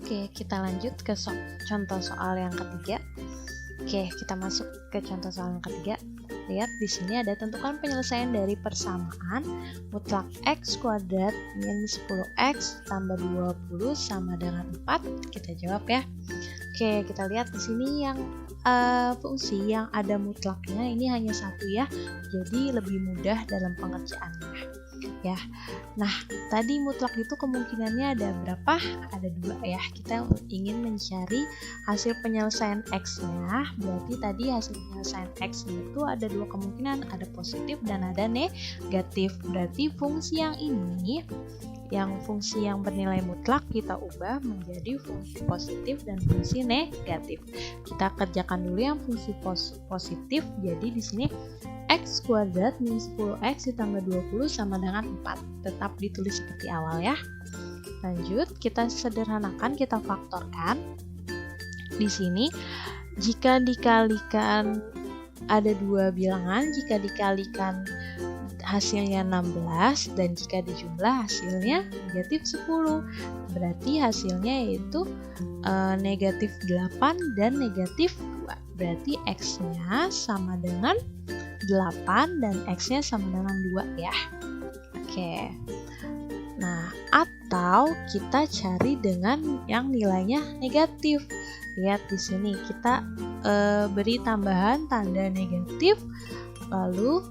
Oke, kita lanjut ke contoh soal yang ketiga. Oke, kita masuk ke contoh soal yang ketiga. Lihat di sini ada tentukan penyelesaian dari persamaan mutlak x kuadrat min 10x tambah 20 sama dengan 4. Kita jawab ya. Oke, kita lihat di sini yang fungsi yang ada mutlaknya ini hanya satu ya. Jadi lebih mudah dalam pengerjaannya. Ya, nah tadi mutlak itu kemungkinannya ada berapa? Ada 2 ya. Kita ingin mencari hasil penyelesaian x-nya. Berarti tadi hasil penyelesaian x-nya itu ada 2 kemungkinan, ada positif dan ada negatif. Berarti fungsi yang ini, yang fungsi yang bernilai mutlak kita ubah menjadi fungsi positif dan fungsi negatif. Kita kerjakan dulu yang fungsi positif. Jadi di sini x kuadrat min 10x ditambah 20 sama dengan 4. Tetap ditulis seperti awal ya. Lanjut, kita sederhanakan, kita faktorkan. Di sini jika dikalikan ada 2 bilangan, jika dikalikan hasilnya 16 dan jika dijumlah hasilnya negatif 10. Berarti hasilnya yaitu negatif 8 dan negatif 2. Berarti x-nya sama dengan 8 dan x-nya sama dengan 2 ya. Oke. Nah, atau kita cari dengan yang nilainya negatif. Lihat di sini kita beri tambahan tanda negatif, lalu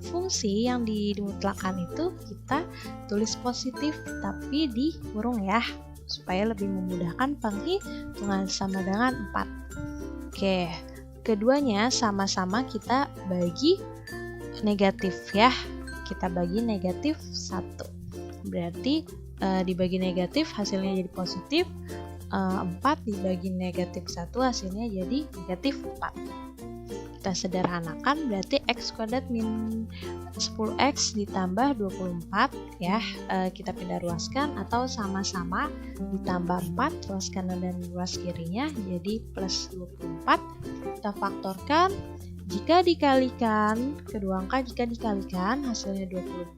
fungsi yang dimutlakan itu kita tulis positif tapi di kurung ya, supaya lebih memudahkan penghitungan sama dengan 4. Oke. Keduanya sama-sama kita bagi negatif ya. Kita bagi negatif 1. Berarti dibagi negatif hasilnya jadi positif. 4 dibagi negatif 1 hasilnya jadi negatif 4. Kita sederhanakan, berarti x kuadrat min 10x ditambah 24 ya. Kita pindah ruaskan atau sama-sama ditambah 4, ruas kanan dan ruas kirinya jadi plus 24. Kita faktorkan, jika dikalikan kedua angka, jika dikalikan hasilnya 24,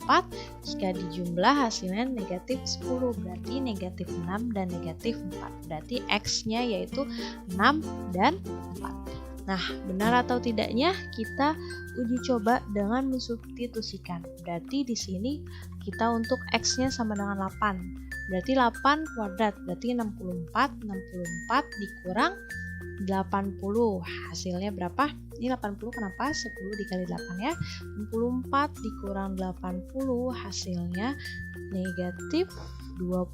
jika dijumlah hasilnya negatif 10, berarti negatif 6 dan negatif 4. Berarti x-nya yaitu 6 dan 4. Nah, benar atau tidaknya kita uji coba dengan mensubstitusikan. Berarti di sini kita untuk x-nya sama dengan 8. Berarti 8 kuadrat, berarti 64 dikurang 80. Hasilnya berapa? Ini 80 kenapa? 10 dikali 8 ya. 64 dikurang 80 hasilnya negatif 20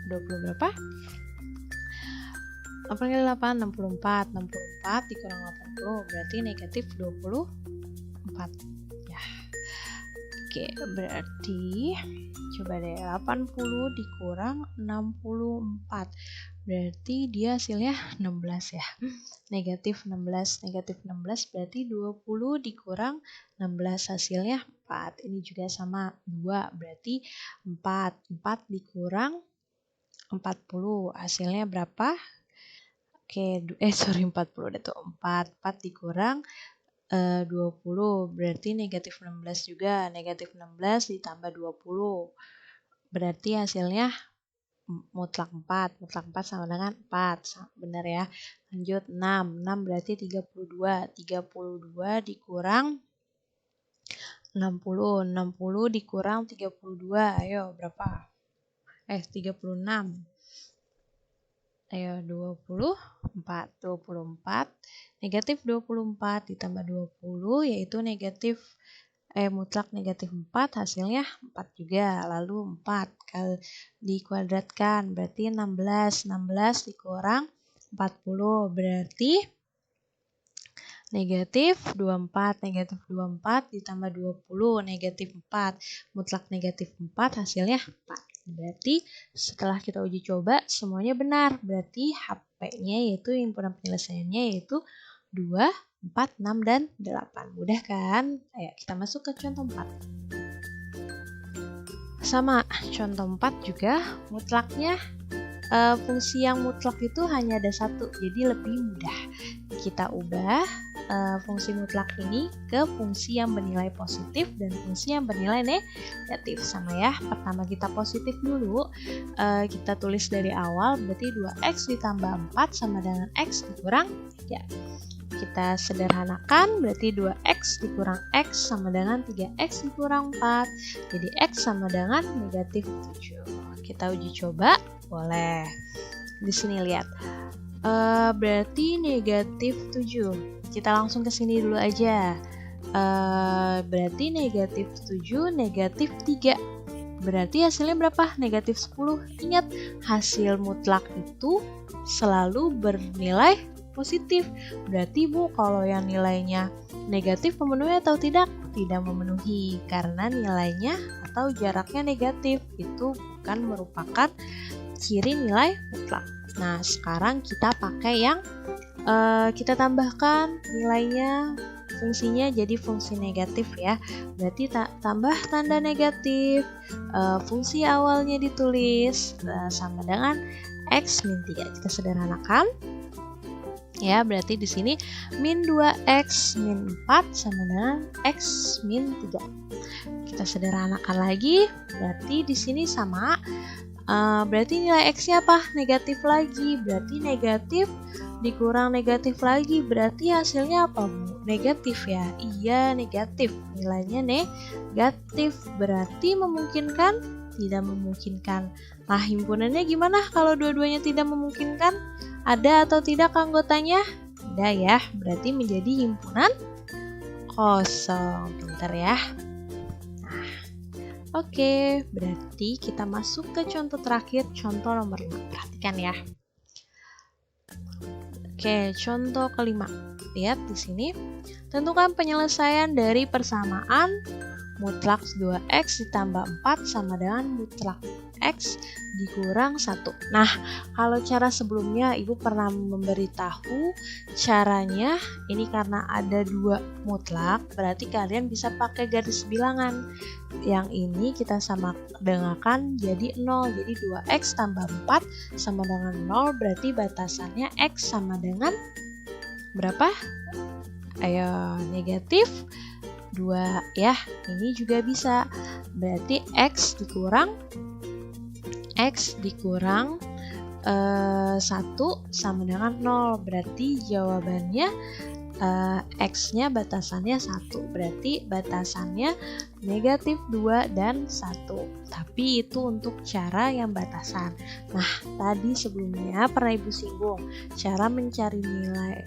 berapa? 8 kali 8, 64 dikurang 80 berarti negatif 24 ya. Oke, berarti coba deh 80 dikurang 64 berarti dia hasilnya 16 ya. Negatif 16 berarti 20 dikurang 16 hasilnya 4. Ini juga sama 2 berarti 4 dikurang 40 hasilnya berapa? Oke, 40 udah tuh 4 dikurang 20 berarti negatif 16 juga. Negatif 16 ditambah 20 berarti hasilnya mutlak 4 sama dengan 4, benar ya. Lanjut 6 berarti 32 dikurang 60 dikurang 32, ayo berapa? 36. Ayo 24 negatif 24 ditambah 20 yaitu negatif mutlak negatif 4 hasilnya 4 juga. Lalu 4 kali dikuadratkan berarti 16 dikurang 40 berarti negatif 24 ditambah 20 negatif 4 mutlak negatif 4 hasilnya 4. Berarti setelah kita uji coba semuanya benar. Berarti HP-nya yaitu himpunan penyelesaiannya yaitu 2, 4, 6, dan 8. Mudah kan? Ayo kita masuk ke contoh 4. Sama, contoh 4 juga mutlaknya fungsi yang mutlak itu hanya ada satu, jadi lebih mudah. Kita ubah fungsi mutlak ini ke fungsi yang bernilai positif dan fungsi yang bernilai negatif. Sama ya, pertama kita positif dulu, kita tulis dari awal, berarti 2x ditambah 4 sama dengan x dikurang 3. Kita sederhanakan, berarti 2x dikurang x sama dengan 3x dikurang 4. Jadi x sama dengan negatif 7. Kita uji coba, boleh. Di sini lihat. Berarti negatif 7. Kita langsung ke sini dulu aja. Berarti negatif 7, negatif 3. Berarti hasilnya berapa? Negatif 10. Ingat, hasil mutlak itu selalu bernilai positif. Berarti Bu, kalau yang nilainya negatif memenuhi atau tidak? Tidak memenuhi, karena nilainya atau jaraknya negatif. Itu bukan merupakan ciri nilai mutlak. Nah, sekarang kita pakai yang kita tambahkan nilainya, fungsinya jadi fungsi negatif ya. Berarti tambah tanda negatif, fungsi awalnya ditulis sama dengan x min 3. Kita sederhanakan. Ya, berarti di sini min 2x min 4 sama dengan x min 3. Kita sederhanakan lagi, berarti di sini sama. Berarti nilai x-nya apa? Negatif lagi. Berarti negatif dikurang negatif lagi. Berarti hasilnya apa, Bu? Negatif ya? Iya, negatif. Nilainya negatif. Berarti memungkinkan? Tidak memungkinkan. Nah, himpunannya gimana kalau dua-duanya tidak memungkinkan? Ada atau tidak anggotanya? Tidak ya. Berarti menjadi himpunan kosong. Pintar ya. Oke, berarti kita masuk ke contoh terakhir, contoh nomor 5. Perhatikan ya. Oke, contoh kelima. Lihat di sini. Tentukan penyelesaian dari persamaan mutlak 2x ditambah 4 sama dengan mutlak x dikurang 1. Nah, kalau cara sebelumnya Ibu pernah memberitahu caranya, ini karena ada 2 mutlak, berarti kalian bisa pakai garis bilangan. Yang ini kita sama dengarkan jadi 0, jadi 2x tambah 4 sama dengan 0, berarti batasannya x sama dengan berapa? Ayo, negatif 2 ya. Ini juga bisa, berarti x dikurang 1 sama dengan 0, berarti jawabannya x-nya batasannya 1, berarti batasannya negatif 2 dan 1. Tapi itu untuk cara yang batasan. Nah, tadi sebelumnya pernah Ibu singgung cara mencari nilai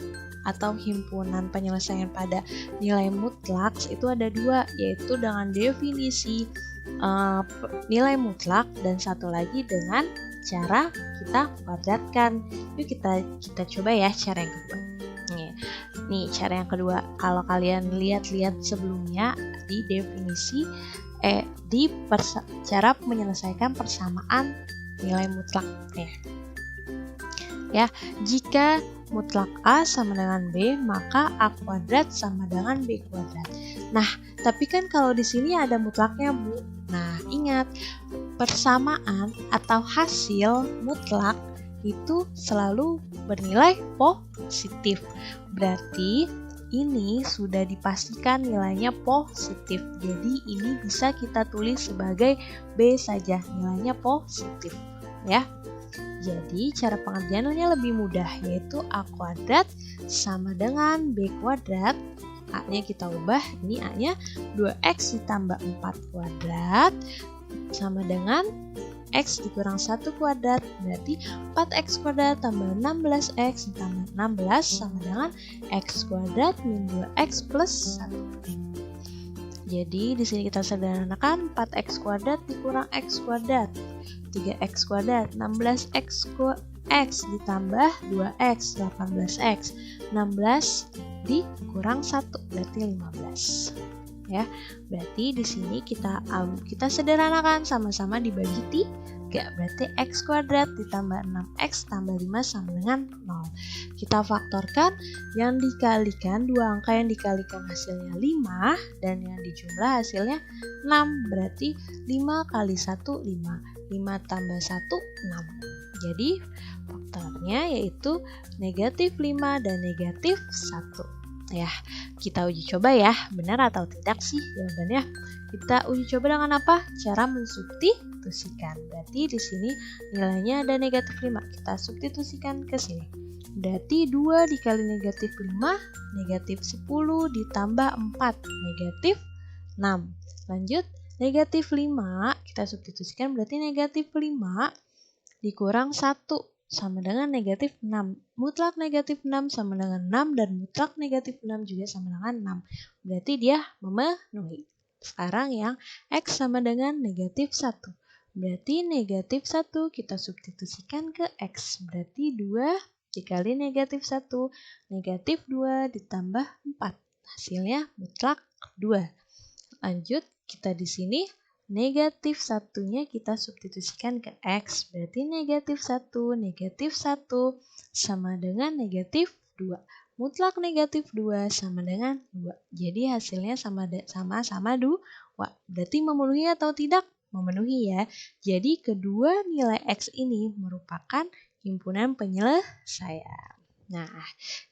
atau himpunan penyelesaian pada nilai mutlak itu ada 2, yaitu dengan definisi nilai mutlak dan satu lagi dengan cara kita kuadratkan. Yuk kita coba ya cara yang kedua. Nih cara yang kedua, kalau kalian lihat sebelumnya di definisi cara menyelesaikan persamaan nilai mutlak ya. Jika mutlak A sama dengan B, maka A kuadrat sama dengan B kuadrat. Nah, tapi kan kalau di sini ada mutlaknya, Bu. Nah, ingat, persamaan atau hasil mutlak itu selalu bernilai positif. Berarti ini sudah dipastikan nilainya positif. Jadi ini bisa kita tulis sebagai B saja, nilainya positif ya. Jadi cara pengerjaannya lebih mudah, yaitu A kuadrat sama dengan B kuadrat. A-nya kita ubah, ini A-nya 2x ditambah 4 kuadrat sama dengan x dikurang 1 kuadrat, berarti 4x kuadrat tambah 16x ditambah 16 sama dengan x kuadrat min 2x plus 1. Jadi di sini kita sederhanakan, 4x kuadrat dikurang x kuadrat, 3x kuadrat, 16x ditambah 2x, 18x, 16 dikurang 1 berarti 15. Ya, berarti di sini kita sederhanakan, sama-sama dibagi 3, berarti x kuadrat ditambah 6x tambah 5 sama dengan 0. Kita faktorkan, yang dikalikan, dua angka yang dikalikan hasilnya 5 dan yang dijumlah hasilnya 6, berarti 5 kali 1 5, 5 tambah 1 6. Jadi faktornya yaitu negatif 5 dan negatif 1. Ya, kita uji coba ya, benar atau tidak sih jawabannya. Kita uji coba dengan apa? Cara mensubstitusikan. Berarti di sini nilainya ada negatif 5. Kita substitusikan ke sini. Berarti 2 dikali negatif 5, negatif 10 ditambah 4, negatif 6. Lanjut, negatif 5, kita substitusikan berarti negatif 5 dikurang 1 sama dengan negatif 6. Mutlak negatif 6 sama dengan 6 dan mutlak negatif 6 juga sama dengan 6. Berarti dia memenuhi. Sekarang yang X sama dengan negatif 1. Berarti negatif 1 kita substitusikan ke X. Berarti 2 dikali negatif 1. Negatif 2 ditambah 4. Hasilnya mutlak 2. Lanjut, kita di sini negatif satunya kita substitusikan ke X, berarti negatif 1 sama dengan negatif 2. Mutlak negatif 2 sama dengan 2. Jadi hasilnya sama-sama 2. Berarti memenuhi atau tidak? Memenuhi ya. Jadi kedua nilai X ini merupakan himpunan penyelesaian. Nah,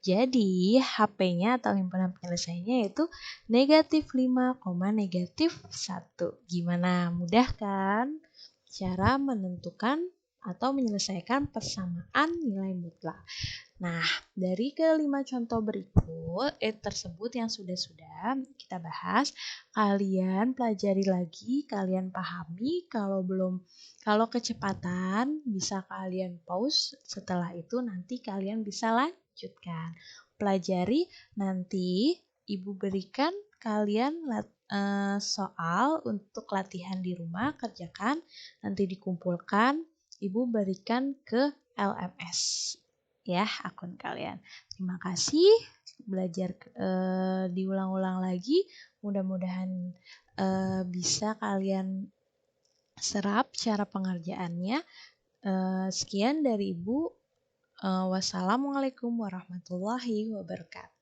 jadi HP-nya atau himpunan penyelesaiannya yaitu negatif 5, negatif 1. Gimana? Mudah kan? Cara menentukan atau menyelesaikan persamaan nilai mutlak. Nah, dari kelima contoh berikut tersebut yang sudah kita bahas, kalian pelajari lagi, kalian pahami. Kalau kecepatan bisa kalian pause, setelah itu nanti kalian bisa lanjutkan. Pelajari, nanti Ibu berikan kalian soal untuk latihan di rumah, kerjakan, nanti dikumpulkan, Ibu berikan ke LMS ya akun kalian. Terima kasih, belajar diulang-ulang lagi, mudah-mudahan bisa kalian serap cara pengerjaannya. Sekian dari Ibu. Wassalamualaikum warahmatullahi wabarakatuh.